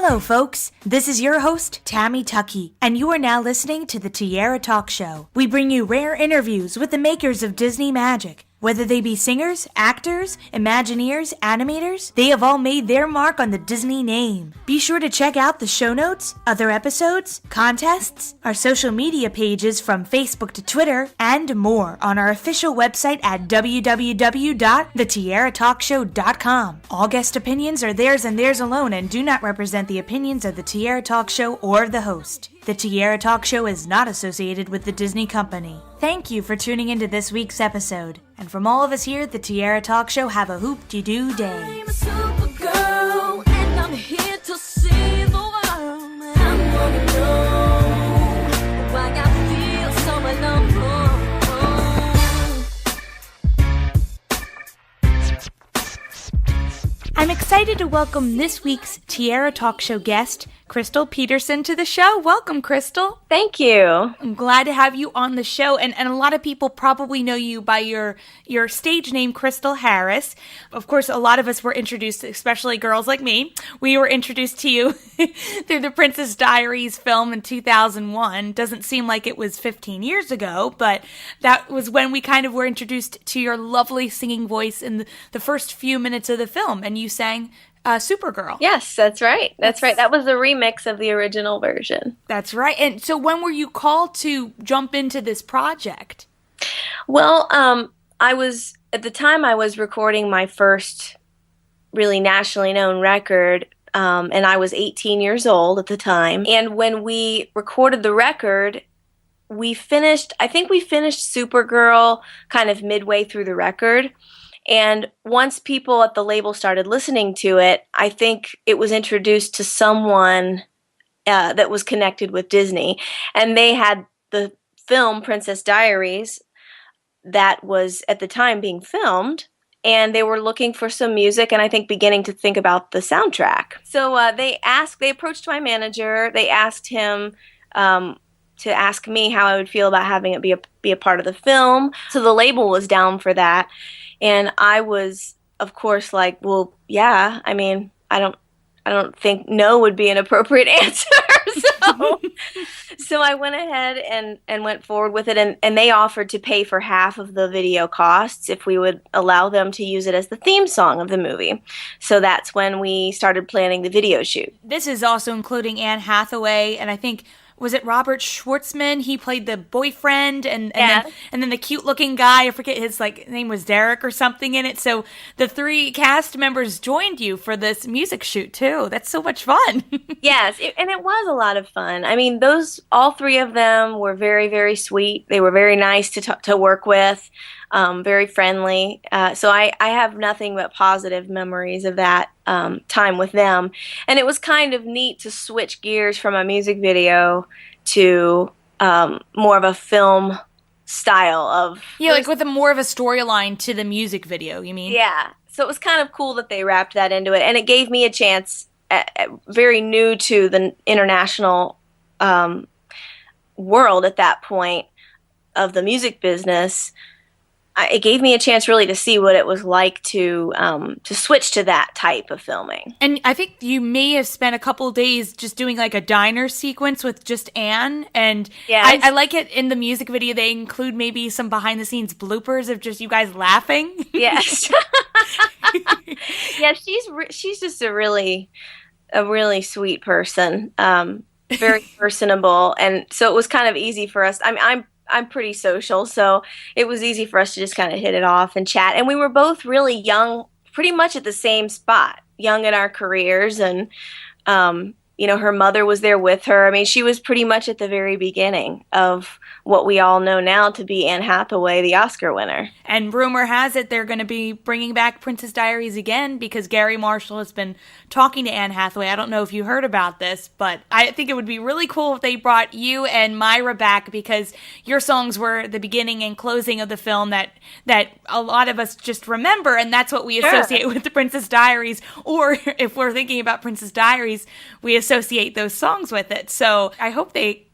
Hello, folks. This is your host, Tammy Tuckey, and you are now listening to the Tiara Talk Show. We bring you rare interviews with the makers of Disney magic. Whether they be singers, actors, Imagineers, animators, they have all made their mark on the Disney name. Be sure to check out the show notes, other episodes, contests, our social media pages from Facebook to Twitter, and more on our official website at www.thetiaratalkshow.com. All guest opinions are theirs and theirs alone and do not represent the opinions of the Tiara Talk Show or the host. The Tiara Talk Show is not associated with the Disney Company. Thank you for tuning into this week's episode. And from all of us here at the Tiara Talk Show, have a hoop-de-doo day. I'm a Supergirl, and I'm here to save the world. I wanna know why I feel so alone. I'm excited to welcome this week's Tiara Talk Show guest, Krystal Peterson, to the show. Welcome, Krystal. Thank you. I'm glad to have you on the show, and a lot of people probably know you by your stage name, Krystal Harris. Of course, a lot of us were introduced, especially girls like me, we were introduced to you through the Princess Diaries film in 2001. Doesn't seem like it was 15 years ago, but that was when we kind of were introduced to your lovely singing voice in the first few minutes of the film, and you sang Supergirl. Yes, that's right. That's right. That was a remix of the original version. That's right. And so when were you called to jump into this project? Well, I was recording my first really nationally known record, and I was 18 years old at the time. And when we recorded the record, we finished Supergirl kind of midway through the record. And once people at the label started listening to it, I think it was introduced to someone that was connected with Disney. And they had the film Princess Diaries that was at the time being filmed. And they were looking for some music and I think beginning to think about the soundtrack. So they approached my manager. They asked him to ask me how I would feel about having it be a part of the film. So the label was down for that. And I was, of course, like, well, yeah, I mean, I don't think no would be an appropriate answer. So I went ahead and went forward with it. And they offered to pay for half of the video costs if we would allow them to use it as the theme song of the movie. So that's when we started planning the video shoot. This is also including Anne Hathaway, and I think, was it Robert Schwartzman? He played the boyfriend, and then the cute-looking guy, I forget his name was Derek or something in it. So the three cast members joined you for this music shoot too. That's so much fun. Yes, and it was a lot of fun. I mean, all three of them were very, very sweet. They were very nice to work with, very friendly. So I have nothing but positive memories of that time with them. And it was kind of neat to switch gears from a music video to more of a film style of... Yeah, like with more of a storyline to the music video, you mean? Yeah. So it was kind of cool that they wrapped that into it. And it gave me a chance, very new to the international world at that point of the music business. It gave me a chance really to see what it was like to switch to that type of filming. And I think you may have spent a couple of days just doing like a diner sequence with just Anne. And yes. I like it in the music video. They include maybe some behind the scenes bloopers of just you guys laughing. Yes. Yeah, she's just a really sweet person. Very personable. And so it was kind of easy for us. I mean, I'm pretty social, so it was easy for us to just kind of hit it off and chat. And we were both really young, pretty much at the same spot, young in our careers. And, her mother was there with her. I mean, she was pretty much at the very beginning of what we all know now to be Anne Hathaway, the Oscar winner. And rumor has it they're going to be bringing back Princess Diaries again because Gary Marshall has been talking to Anne Hathaway. I don't know if you heard about this, but I think it would be really cool if they brought you and Myra back because your songs were the beginning and closing of the film that a lot of us just remember, and that's what we associate with the Princess Diaries. Or if we're thinking about Princess Diaries, we associate those songs with it. So I hope they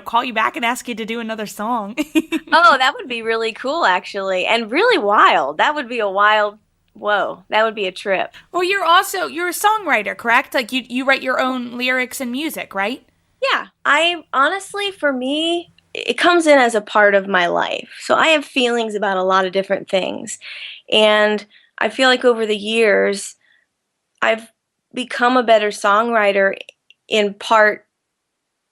call you back and ask you to do another song. Oh, that would be really cool, actually, and really wild. That would be a wild Whoa, that would be a trip. Well, you're a songwriter, correct? Like you write your own lyrics and music, right? Yeah, I honestly, for me, it comes in as a part of my life. So I have feelings about a lot of different things. And I feel like over the years, I've become a better songwriter in part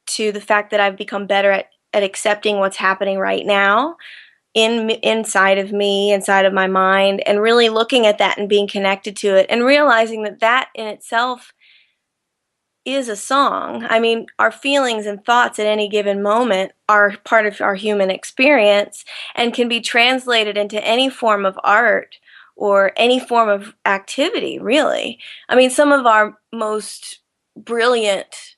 to the fact that I've become better at accepting what's happening right now inside of me, inside of my mind, and really looking at that and being connected to it and realizing that that in itself is a song. I mean, our feelings and thoughts at any given moment are part of our human experience and can be translated into any form of art or any form of activity, really. I mean, some of our most brilliant,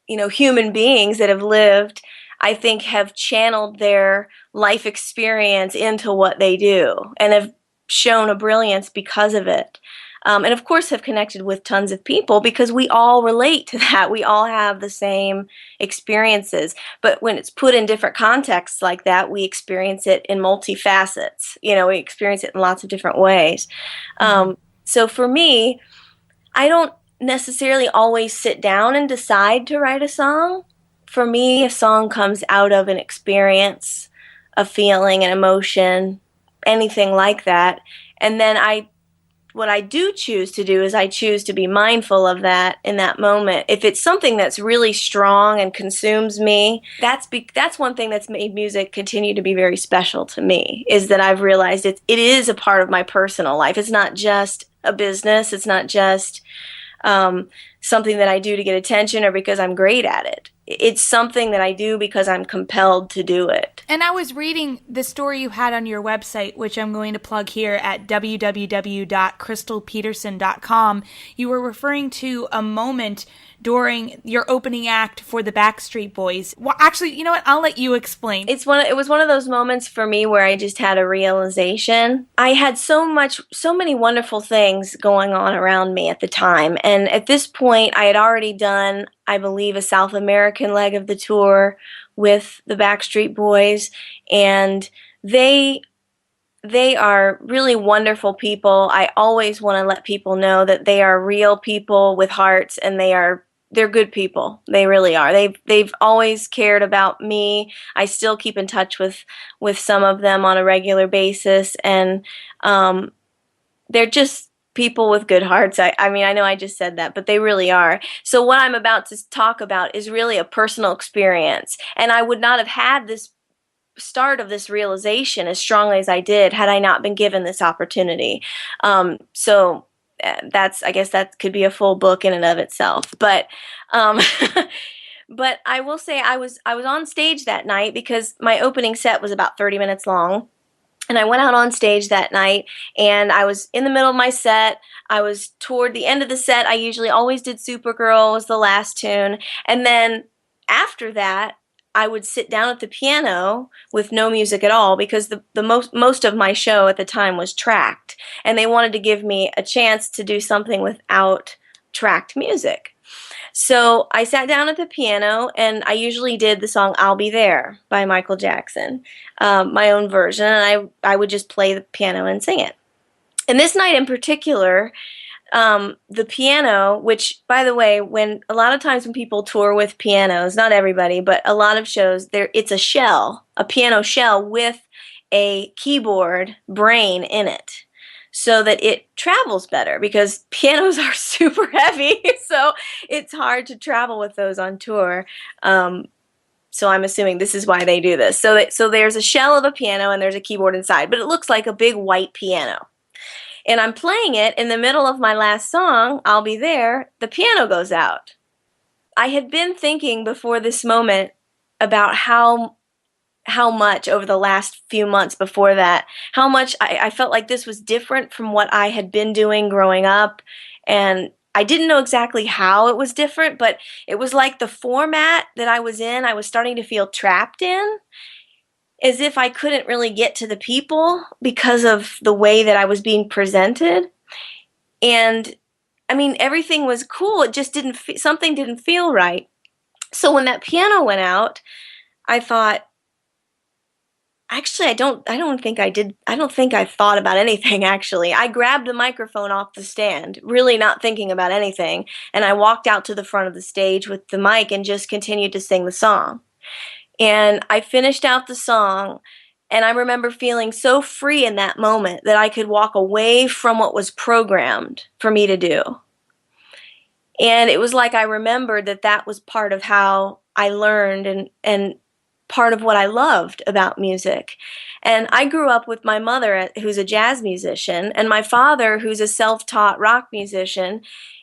human beings that have lived, I think, have channeled their life experience into what they do and have shown a brilliance because of it. And of course have connected with tons of people because we all relate to that. We all have the same experiences. But when it's put in different contexts like that, we experience it in multifacets. We experience it in lots of different ways. So for me, I don't necessarily always sit down and decide to write a song. For me, a song comes out of an experience, a feeling, an emotion, anything like that. And then what I do choose to do is I choose to be mindful of that in that moment. If it's something that's really strong and consumes me, that's one thing that's made music continue to be very special to me, is that I've realized it is a part of my personal life. It's not just a business. It's not just something that I do to get attention or because I'm great at it. It's something that I do because I'm compelled to do it. And I was reading the story you had on your website, which I'm going to plug here at www.krystalpeterson.com. You were referring to a moment during your opening act for the Backstreet Boys. Well, actually, you know what? I'll let you explain. It was one of those moments for me where I just had a realization. I had so many wonderful things going on around me at the time. And at this point, I had already done, I believe, a South American leg of the tour with the Backstreet Boys. And they are really wonderful people. I always want to let people know that they are real people with hearts, and they're good people. They really are. They've always cared about me. I still keep in touch with some of them on a regular basis, and they're just people with good hearts. I mean, I know I just said that, but they really are. So what I'm about to talk about is really a personal experience, and I would not have had this start of this realization as strongly as I did had I not been given this opportunity. So I guess that could be a full book in and of itself. But but I will say I was on stage that night because my opening set was about 30 minutes long. And I went out on stage that night, and I was in the middle of my set. I was toward the end of the set. I usually always did Supergirl was the last tune. And then after that, I would sit down at the piano with no music at all because the most of my show at the time was tracked, and they wanted to give me a chance to do something without tracked music. So I sat down at the piano, and I usually did the song "I'll Be There" by Michael Jackson, my own version, and I would just play the piano and sing it. And this night in particular, the piano, which, by the way, when a lot of times when people tour with pianos, not everybody, but a lot of shows, it's a piano shell with a keyboard brain in it, so that it travels better because pianos are super heavy, so it's hard to travel with those on tour. So I'm assuming this is why they do this. So there's a shell of a piano and there's a keyboard inside, but it looks like a big white piano. And I'm playing it in the middle of my last song, "I'll Be There," the piano goes out. I had been thinking before this moment about how much over the last few months before that, how much I felt like this was different from what I had been doing growing up. And I didn't know exactly how it was different, but it was like the format that I was in, I was starting to feel trapped in, as if I couldn't really get to the people because of the way that I was being presented. And I mean, everything was cool. It just something didn't feel right. So when that piano went out, I thought, Actually, I don't think I did. I don't think I thought about anything, actually. I grabbed the microphone off the stand, really not thinking about anything, and I walked out to the front of the stage with the mic and just continued to sing the song. And I finished out the song, and I remember feeling so free in that moment that I could walk away from what was programmed for me to do. And it was like I remembered that that was part of how I learned and part of what I loved about music. And I grew up with my mother, who's a jazz musician, and my father, who's a self-taught rock musician.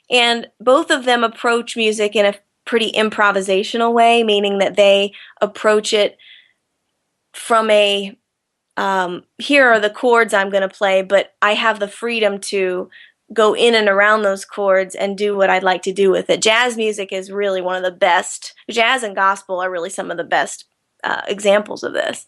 And both of them approach music in a pretty improvisational way, meaning that they approach it from a here are the chords I'm going to play, but I have the freedom to go in and around those chords and do what I'd like to do with it. Jazz music is really one of the best. Jazz and gospel are really some of the best examples of this.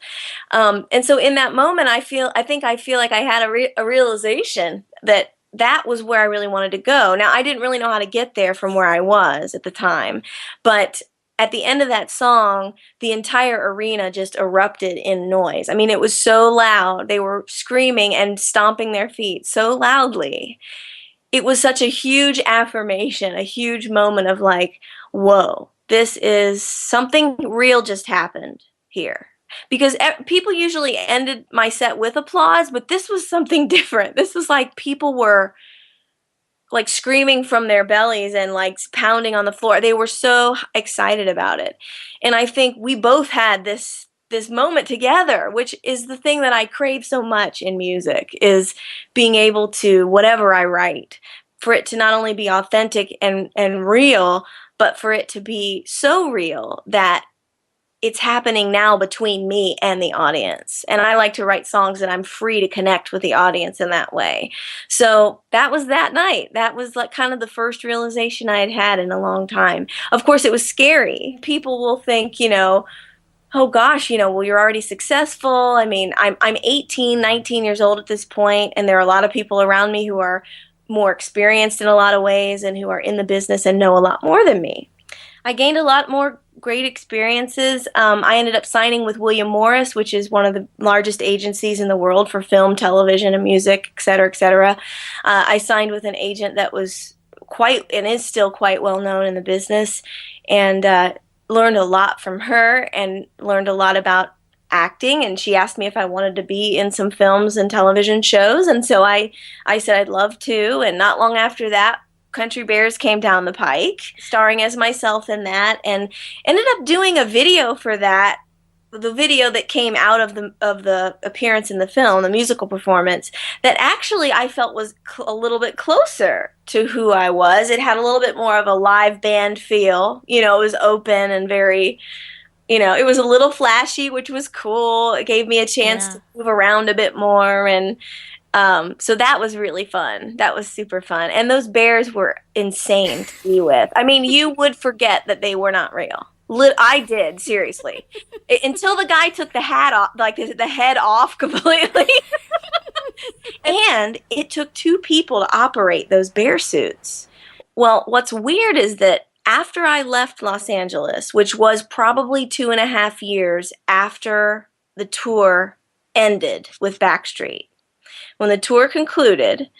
And so in that moment, I feel like I had a realization that that was where I really wanted to go. Now, I didn't really know how to get there from where I was at the time, but at the end of that song, the entire arena just erupted in noise. I mean, it was so loud. They were screaming and stomping their feet so loudly. It was such a huge affirmation, a huge moment of like, whoa, this is something real just happened here. Because people usually ended my set with applause, but this was something different. This was like people were like screaming from their bellies and like pounding on the floor. They were so excited about it. And I think we both had this moment together, which is the thing that I crave so much in music, is being able to, whatever I write, for it to not only be authentic and real, but for it to be so real that it's happening now between me and the audience. And I like to write songs that I'm free to connect with the audience in that way. So that was that night. That was like kind of the first realization I had had in a long time. Of course, it was scary. People will think, you know, oh gosh, you know, well, you're already successful. I mean, I'm 18, 19 years old at this point, and there are a lot of people around me who are more experienced in a lot of ways and who are in the business and know a lot more than me. I gained a lot more great experiences. I ended up signing with William Morris, which is one of the largest agencies in the world for film, television, and music, et cetera, et cetera. I signed with an agent that was quite, and is still quite well known in the business, and learned a lot from her and learned a lot about acting. And she asked me if I wanted to be in some films and television shows, and so I said I'd love to. And not long after that, Country Bears came down the pike, starring as myself in that, and ended up doing a video for that. The video that came out of the appearance in the film, the musical performance, that actually I felt was a little bit closer to who I was. It had a little bit more of a live band feel. You know, it was open and very, you know, it was a little flashy, which was cool. It gave me a chance to move around a bit more, and so that was really fun. That was super fun. And those bears were insane to be with. I mean, you would forget that they were not real. I did, seriously. Until the guy took the hat off, like the head off completely. And it took 2 people to operate those bear suits. Well, what's weird is that after I left Los Angeles, which was probably 2.5 years after the tour ended with Backstreet, when the tour concluded,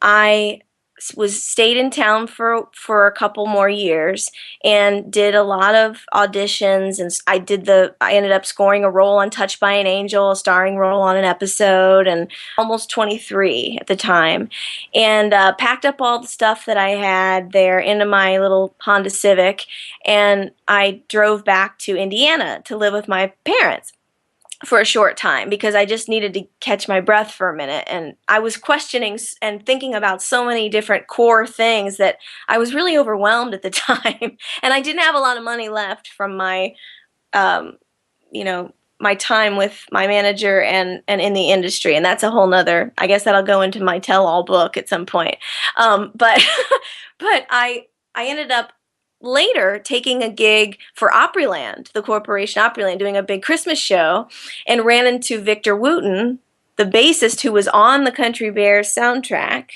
I stayed in town for a couple more years and did a lot of auditions, and I ended up scoring a role on Touched by an Angel, a starring role on an episode, and almost 23 at the time, and packed up all the stuff that I had there into my little Honda Civic, and I drove back to Indiana to live with my parents for a short time, because I just needed to catch my breath for a minute. And I was questioning and thinking about so many different core things that I was really overwhelmed at the time. And I didn't have a lot of money left from my, my time with my manager and in the industry. And that's a whole nother, I guess that'll go into my tell-all book at some point. But I ended up later taking a gig for Opryland, the corporation Opryland, doing a big Christmas show, and ran into Victor Wooten, the bassist who was on the Country Bears soundtrack.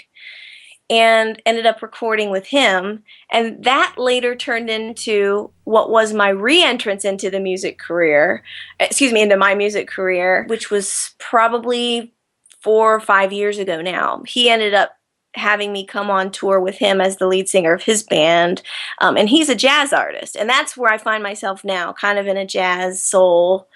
and ended up recording with him. And that later turned into what was my re-entrance into the music career, into my music career, which was probably 4 or 5 years ago now. He ended up having me come on tour with him as the lead singer of his band. And he's a jazz artist. And that's where I find myself now, kind of in a jazz soul.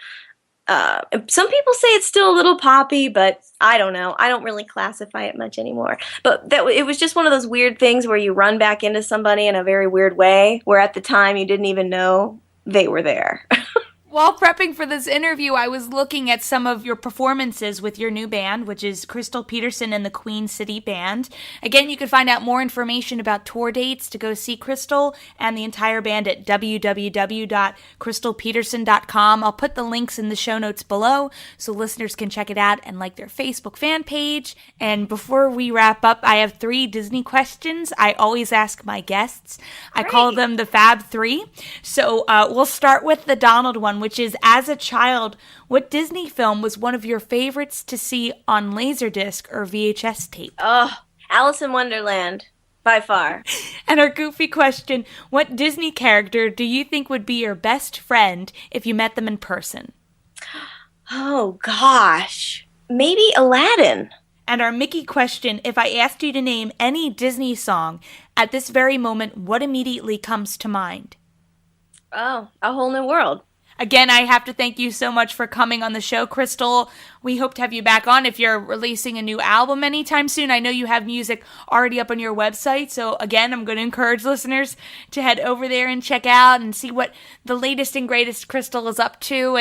Some people say it's still a little poppy, but I don't know. I don't really classify it much anymore. But it was just one of those weird things where you run back into somebody in a very weird way, where at the time you didn't even know they were there. While prepping for this interview, I was looking at some of your performances with your new band, which is Krystal Peterson and the Queen City Band. Again, you can find out more information about tour dates to go see Krystal and the entire band at www.krystalpeterson.com. I'll put the links in the show notes below so listeners can check it out and like their Facebook fan page. And before we wrap up, I have 3 Disney questions I always ask my guests. I call them the Fab 3. So we'll start with the Donald one, which is, as a child, what Disney film was one of your favorites to see on Laserdisc or VHS tape? Oh, Alice in Wonderland, by far. And our goofy question, what Disney character do you think would be your best friend if you met them in person? Oh, gosh. Maybe Aladdin. And our Mickey question, if I asked you to name any Disney song at this very moment, what immediately comes to mind? Oh, A Whole New World. Again, I have to thank you so much for coming on the show, Krystal. We hope to have you back on if you're releasing a new album anytime soon. I know you have music already up on your website, so again, I'm going to encourage listeners to head over there and check out and see what the latest and greatest Krystal is up to,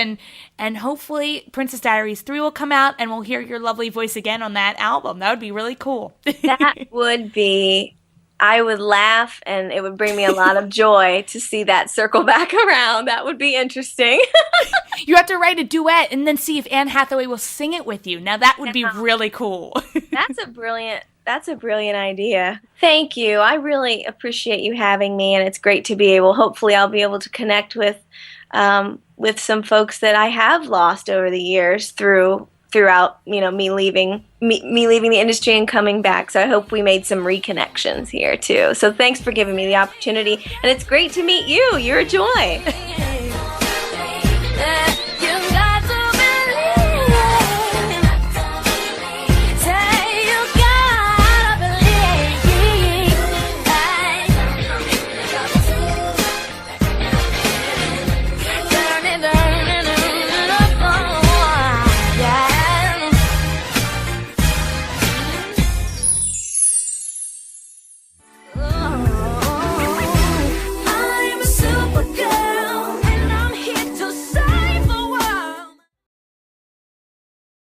and hopefully Princess Diaries 3 will come out and we'll hear your lovely voice again on that album. That would be really cool. That would be... I would laugh, and it would bring me a lot of joy to see that circle back around. That would be interesting. You have to write a duet and then see if Anne Hathaway will sing it with you. Now, that would be really cool. That's a brilliant idea. Thank you. I really appreciate you having me, and it's great to be able, hopefully I'll be able to connect with some folks that I have lost over the years throughout, me leaving the industry and coming back. So I hope we made some reconnections here too. So thanks for giving me the opportunity, and it's great to meet you. You're a joy.